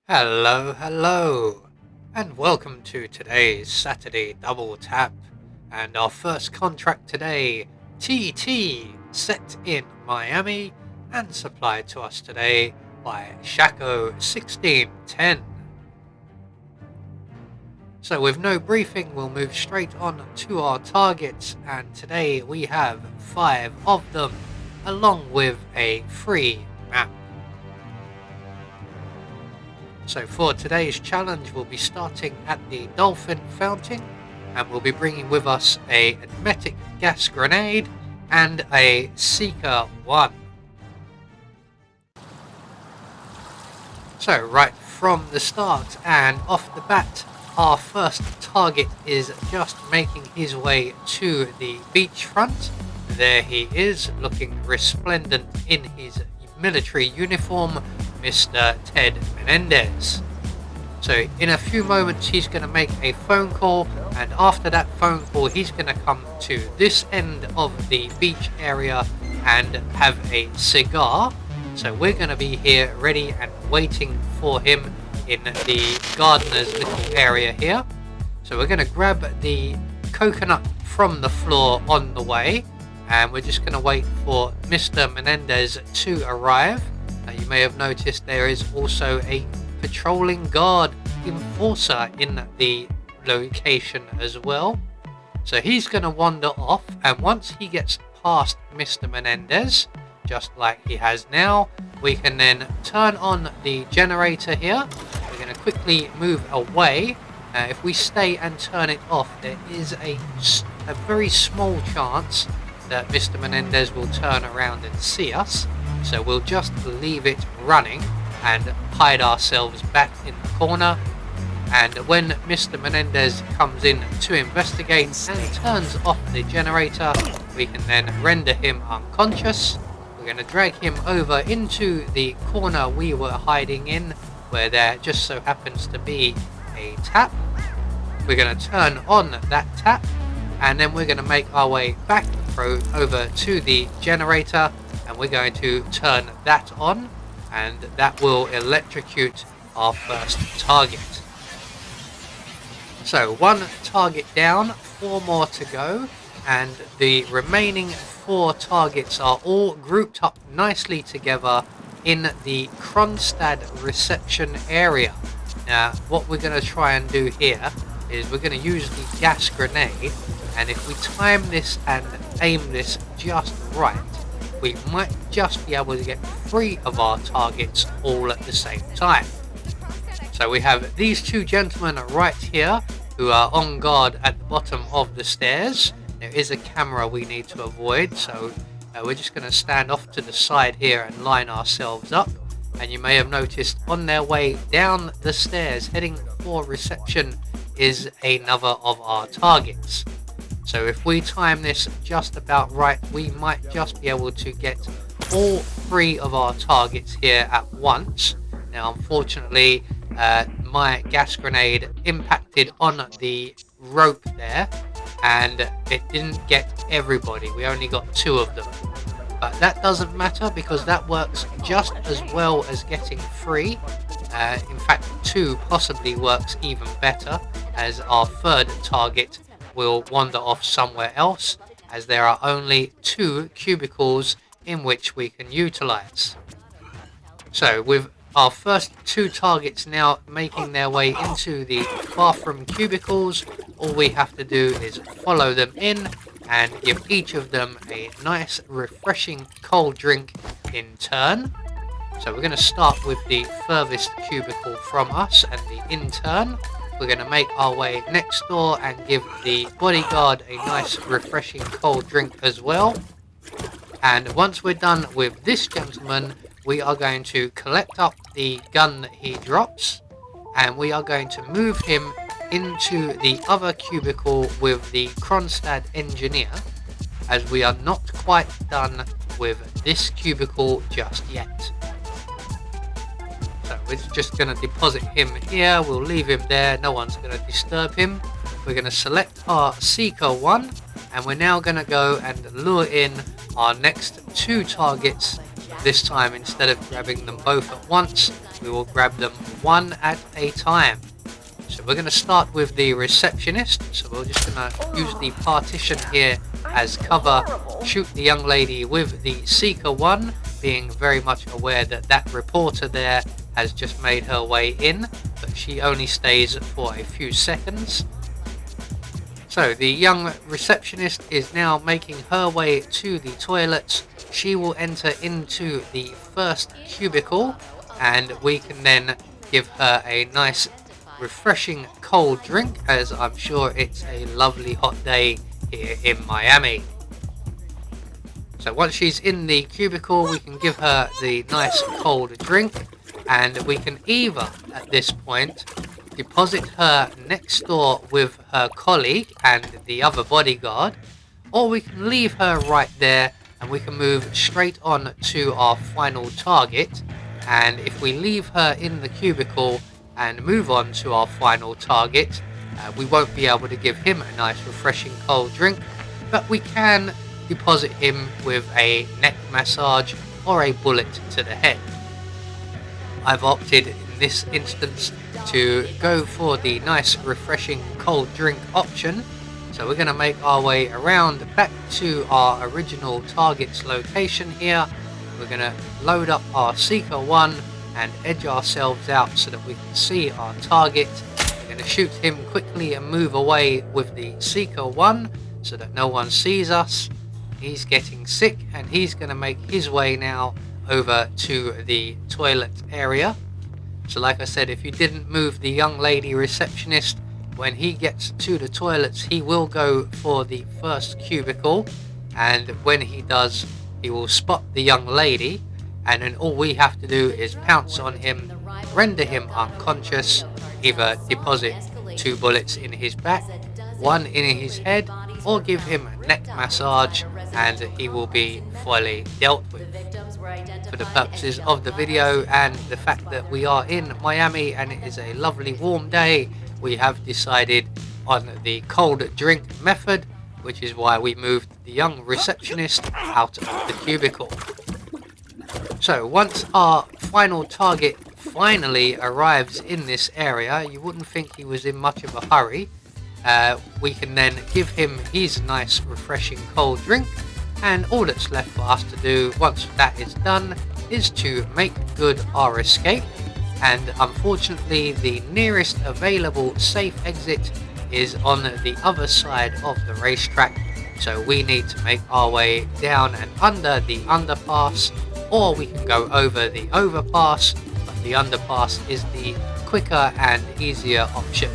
Hello, and welcome to today's Saturday Double Tap. And our first contract today, TT, set in Miami and supplied to us today by Shaco 1610. So with no briefing, we'll move straight on to our targets, and today we have 5 of them, along with a free map. So for today's challenge, we'll be starting at the Dolphin Fountain, and we'll be bringing with us a Hermetic Gas Grenade and a Seeker 1. So right from the start and off the bat, our first target is just making his way to the beachfront. There he is, looking resplendent in his military uniform, Mr. Ted Menendez. So in a few moments he's going to make a phone call, and after that phone call he's going to come to this end of the beach area and have a cigar. So we're going to be here ready and waiting for him in the gardener's little area here. So we're going to grab the coconut from the floor on the way, and we're just going to wait for Mr. Menendez to arrive. You may have noticed there is also a patrolling guard enforcer in the location as well. So he's going to wander off, and once he gets past Mr. Menendez, just like he has now, we can then turn on the generator here. We're going to quickly move away. If we stay and turn it off, there is a very small chance that Mr. Menendez will turn around and see us. So we'll just leave it running and hide ourselves back in the corner. And when Mr. Menendez comes in to investigate and turns off the generator, we can then render him unconscious. We're going to drag him over into the corner we were hiding in, where there just so happens to be a tap. We're going to turn on that tap, and then we're going to make our way back over to the generator, and we're going to turn that on, and that will electrocute our first target. So 1 target down, 4 more to go, and the remaining 4 targets are all grouped up nicely together in the Kronstadt reception area. Now what we're going to try and do here is we're going to use the gas grenade, and if we time this and aim this just right, we might just be able to get 3 of our targets all at the same time. So we have these 2 gentlemen right here who are on guard at the bottom of the stairs. There is a camera we need to avoid, so we're just going to stand off to the side here and line ourselves up. And you may have noticed on their way down the stairs heading for reception is another of our targets. So if we time this just about right, we might just be able to get all 3 of our targets here at once. Now unfortunately my gas grenade impacted on the rope there, and it didn't get everybody. We only got 2 of them, but that doesn't matter because that works just as well as getting 3. In fact 2 possibly works even better, as our 3rd target will wander off somewhere else, as there are only 2 cubicles in which we can utilize. So with our first 2 targets now making their way into the bathroom cubicles, all we have to do is follow them in and give each of them a nice refreshing cold drink in turn. So we're going to start with the furthest cubicle from us and the intern. We're going to make our way next door and give the bodyguard a nice refreshing cold drink as well. And once we're done with this gentleman, we are going to collect up the gun that he drops, and we are going to move him into the other cubicle with the Kronstadt engineer, as we are not quite done with this cubicle just yet. So we're just going to deposit him here. We'll leave him there. No one's going to disturb him. We're going to select our Seeker 1, and we're now going to go and lure in our next 2 targets this time, instead of grabbing them both at once, we will grab them one at a time. So we're going to start with the receptionist. So we're just going to use the partition here as cover, shoot the young lady with the Seeker 1, being very much aware that that reporter there has just made her way in, but she only stays for a few seconds. So the young receptionist is now making her way to the toilets. She will enter into the first cubicle, and we can then give her a nice refreshing cold drink, as I'm sure it's a lovely hot day here in Miami. So once she's in the cubicle, we can give her the nice cold drink, and we can either at this point deposit her next door with her colleague and the other bodyguard, or we can leave her right there and we can move straight on to our final target. And if we leave her in the cubicle and move on to our final target, we won't be able to give him a nice refreshing cold drink, but we can deposit him with a neck massage or a bullet to the head. I've opted in this instance to go for the nice refreshing cold drink option. So we're going to make our way around back to our original target's location here. We're going to load up our Seeker 1 and edge ourselves out so that we can see our target. We're going to shoot him quickly and move away with the Seeker 1 so that no one sees us. He's getting sick and he's going to make his way now over to the toilet area. So like I said, if you didn't move the young lady receptionist, when he gets to the toilets, he will go for the first cubicle, and when he does, he will spot the young lady, and then all we have to do is pounce on him, render him unconscious, either deposit 2 bullets in his back, 1 in his head, or give him a neck massage, and he will be fully dealt with. For the purposes of the video and the fact that we are in Miami and it is a lovely warm day, we have decided on the cold drink method, which is why we moved the young receptionist out of the cubicle. So once our final target finally arrives in this area, you wouldn't think he was in much of a hurry. We can then give him his nice refreshing cold drink, and all that's left for us to do once that is done is to make good our escape. And unfortunately, the nearest available safe exit is on the other side of the racetrack, so we need to make our way down and under the underpass, or we can go over the overpass, but the underpass is the quicker and easier option.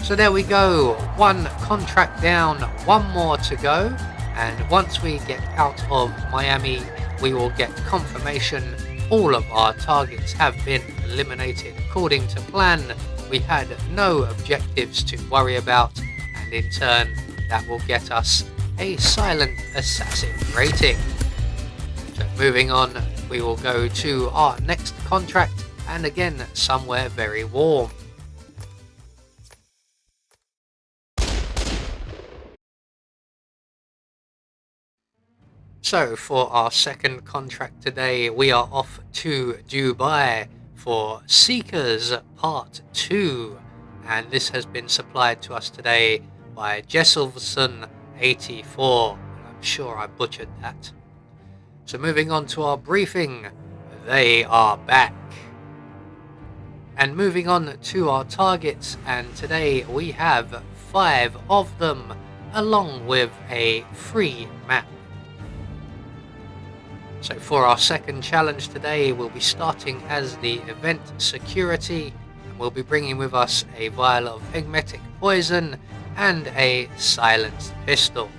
So there we go, 1 contract down, 1 more to go, and once we get out of Miami, we will get confirmation all of our targets have been eliminated according to plan. We had no objectives to worry about, and in turn that will get us a silent assassin rating. So moving on, we will go to our next contract, and again somewhere very warm. So for our second contract today, we are off to Dubai for Seekers Part 2, and this has been supplied to us today by Jesselson84. I'm sure I butchered that. So moving on to our briefing, they are back. And moving on to our targets, and today we have 5 of them, along with a free map. So for our second challenge today, we'll be starting as the event security, and we'll be bringing with us a vial of emetic poison and a silenced pistol.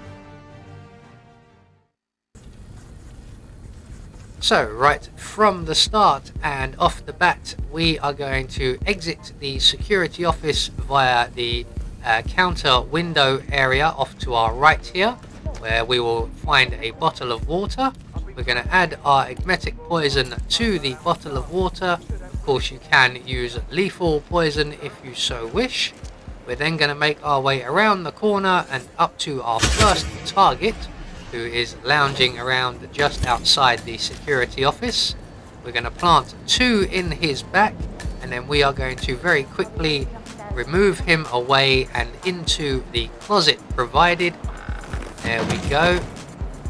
So right from the start and off the bat, we are going to exit the security office via the counter window area off to our right here, where we will find a bottle of water. We're going to add our emetic poison to the bottle of water. Of course, you can use lethal poison if you so wish. We're then going to make our way around the corner and up to our first target, who is lounging around just outside the security office. We're going to plant 2 in his back, and then we are going to very quickly remove him away and into the closet provided. There we go.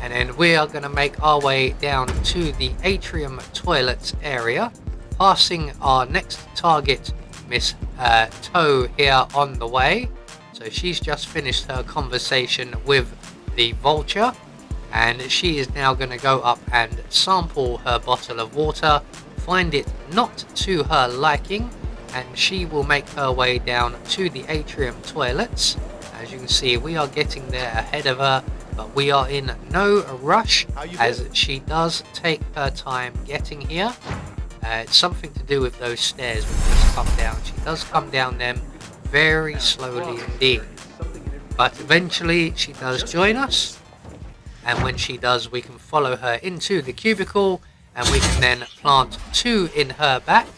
And then we are going to make our way down to the atrium toilets area, passing our next target, Miss Toe, here on the way. So she's just finished her conversation with the vulture, and she is now going to go up and sample her bottle of water, find it not to her liking, and she will make her way down to the atrium toilets. As you can see, we are getting there ahead of her, but we are in no rush as she does take her time getting here. It's something to do with those stairs we just come down. She does come down them very slowly indeed, but eventually she does join us, and when she does, we can follow her into the cubicle, and we can then plant 2 in her back,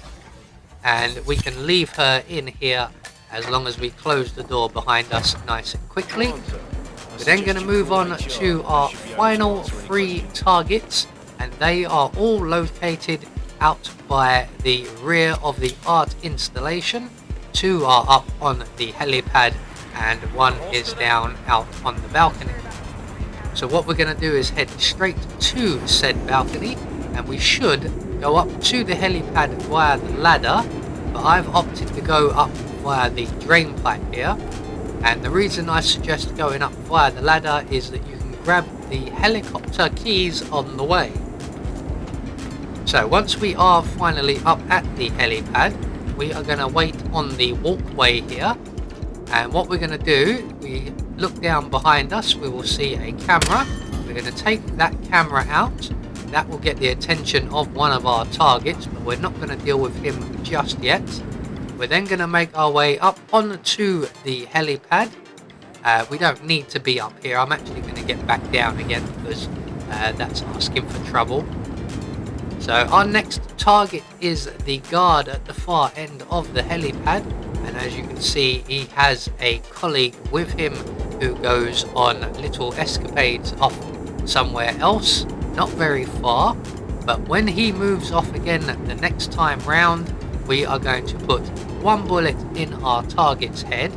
and we can leave her in here as long as we close the door behind us nice and quickly. We're then going to move on to our final 3 targets, and they are all located out by the rear of the art installation. 2 are up on the helipad, and 1 is down out on the balcony. So what we're going to do is head straight to said balcony, and we should go up to the helipad via the ladder, but I've opted to go up via the drain pipe here. And the reason I suggest going up via the ladder is that you can grab the helicopter keys on the way. So once we are finally up at the helipad, we are going to wait on the walkway here, and what we're going to do, we look down behind us, we will see a camera. We're going to take that camera out. That will get the attention of one of our targets, but we're not going to deal with him just yet. We're then going to make our way up onto the helipad. We don't need to be up here. I'm actually going to get back down again because that's asking for trouble. So our next target is the guard at the far end of the helipad, and as you can see, he has a colleague with him who goes on little escapades off somewhere else, not very far, but when he moves off again the next time round, we are going to put 1 bullet in our target's head.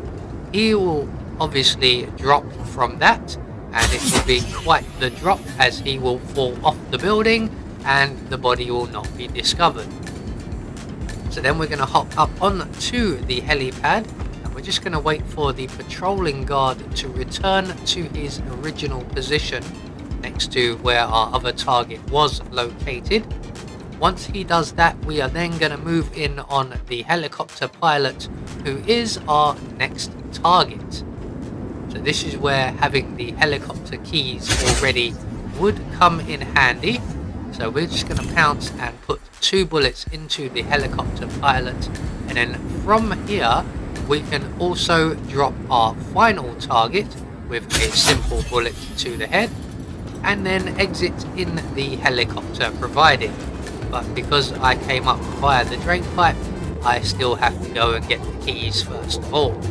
He will obviously drop from that, and it will be quite the drop as he will fall off the building and the body will not be discovered. So then we're going to hop up onto the helipad, and we're just going to wait for the patrolling guard to return to his original position next to where our other target was located. Once he does that, we are then going to move in on the helicopter pilot, who is our next target. So this is where having the helicopter keys already would come in handy. So we're just going to pounce and put 2 bullets into the helicopter pilot, and then from here we can also drop our final target with a simple bullet to the head, and then exit in the helicopter provided. But because I came up via the drain pipe, I still have to go and get the keys first of all.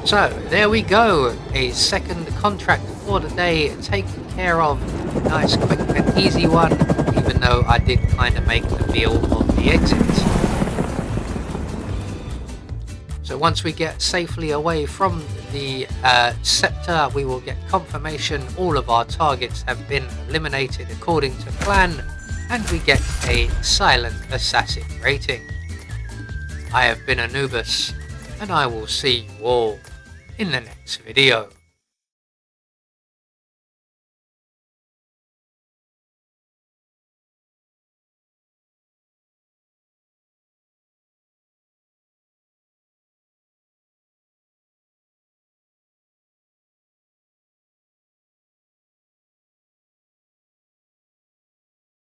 So there we go, a second contract for the day taken care of. Nice, quick and easy one, even though I did kind of make the meal of the exit. So once we get safely away from the scepter, we will get confirmation all of our targets have been eliminated according to plan, and we get a silent assassin rating. I have been Anubis, and I will see you all in the next video.